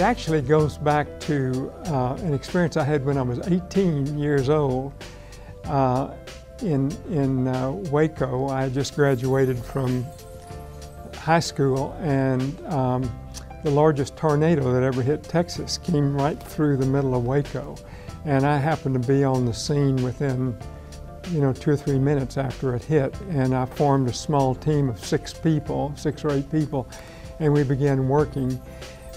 actually goes back to an experience I had when I was 18 years old. In Waco, I just graduated from high school, and the largest tornado that ever hit Texas came right through the middle of Waco. And I happened to be on the scene within 2 or 3 minutes after it hit, and I formed a small team of 6 or 8 people, and we began working.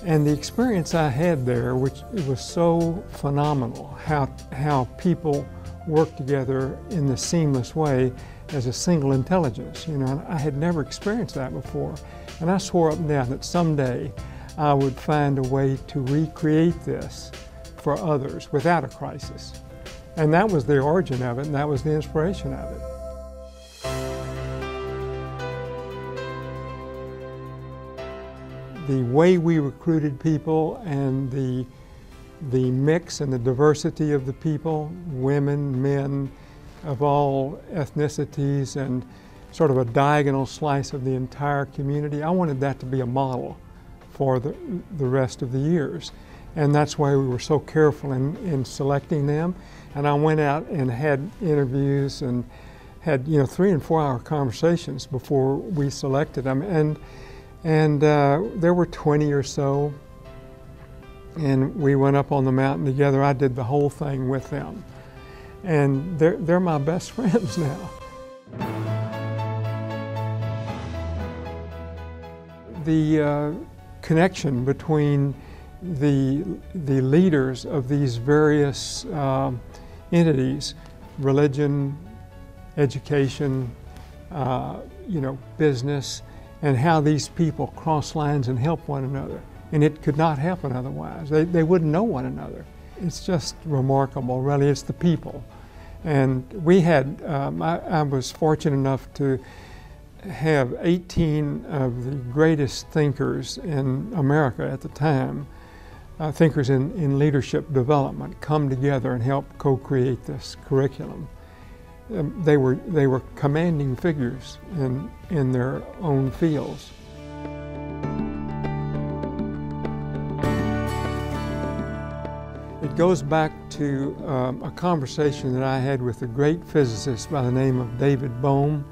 And the experience I had there, which was so phenomenal, how people work together in this seamless way as a single intelligence. I had never experienced that before. And I swore up and down that someday I would find a way to recreate this for others without a crisis. And that was the origin of it, and that was the inspiration of it. The way we recruited people and the mix and the diversity of the people, women, men of all ethnicities, and sort of a diagonal slice of the entire community, I wanted that to be a model for the rest of the years. And that's why we were so careful in selecting them. And I went out and had interviews and had 3 and 4 hour conversations before we selected them. And there were 20 or so, and we went up on the mountain together. I did the whole thing with them, and they're my best friends now. The connection between the leaders of these various entities, religion, education, business, and how these people cross lines and help one another. And it could not happen otherwise. They wouldn't know one another. It's just remarkable, really. It's the people. And we had, I was fortunate enough to have 18 of the greatest thinkers in America at the time, thinkers in leadership development, come together and help co-create this curriculum. They were commanding figures in their own fields. It goes back to a conversation that I had with a great physicist by the name of David Bohm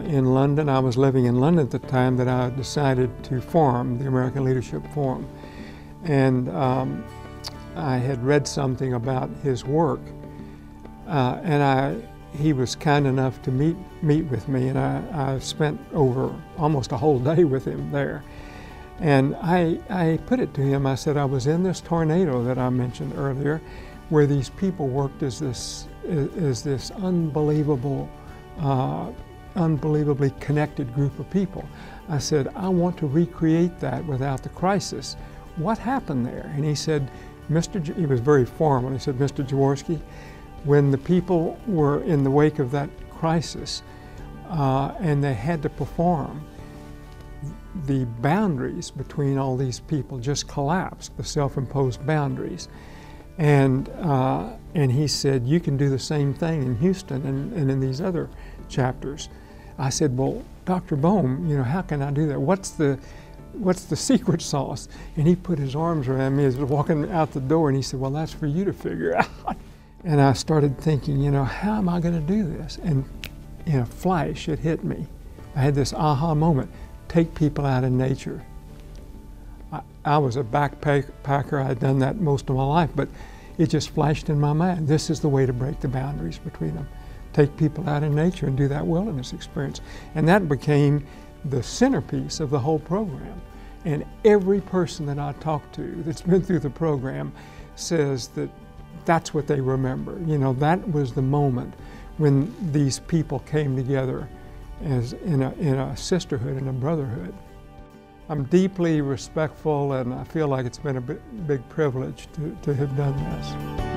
in London. I was living in London at the time that I decided to form the American Leadership Forum. And I had read something about his work, and he was kind enough to meet with me, and I spent over almost a whole day with him there. And I put it to him, I said, I was in this tornado that I mentioned earlier, where these people worked as this unbelievably connected group of people. I said, I want to recreate that without the crisis. What happened there? And he said, he was very formal, he said, Mr. Jaworski, when the people were in the wake of that crisis and they had to perform, the boundaries between all these people just collapsed, the self-imposed boundaries. And he said, you can do the same thing in Houston and in these other chapters. I said, well, Dr. Bohm, how can I do that? What's the secret sauce? And he put his arms around me as I was walking out the door, and he said, well, that's for you to figure out. And I started thinking, how am I going to do this? And in a flash, it hit me. I had this aha moment. Take people out in nature. I was a backpacker. I had done that most of my life, but it just flashed in my mind. This is the way to break the boundaries between them. Take people out in nature and do that wilderness experience. And that became the centerpiece of the whole program. And every person that I talked to that's been through the program says that that's what they remember. That was the moment when these people came together as in a sisterhood and a brotherhood. I'm deeply respectful, and I feel like it's been a big privilege to have done this.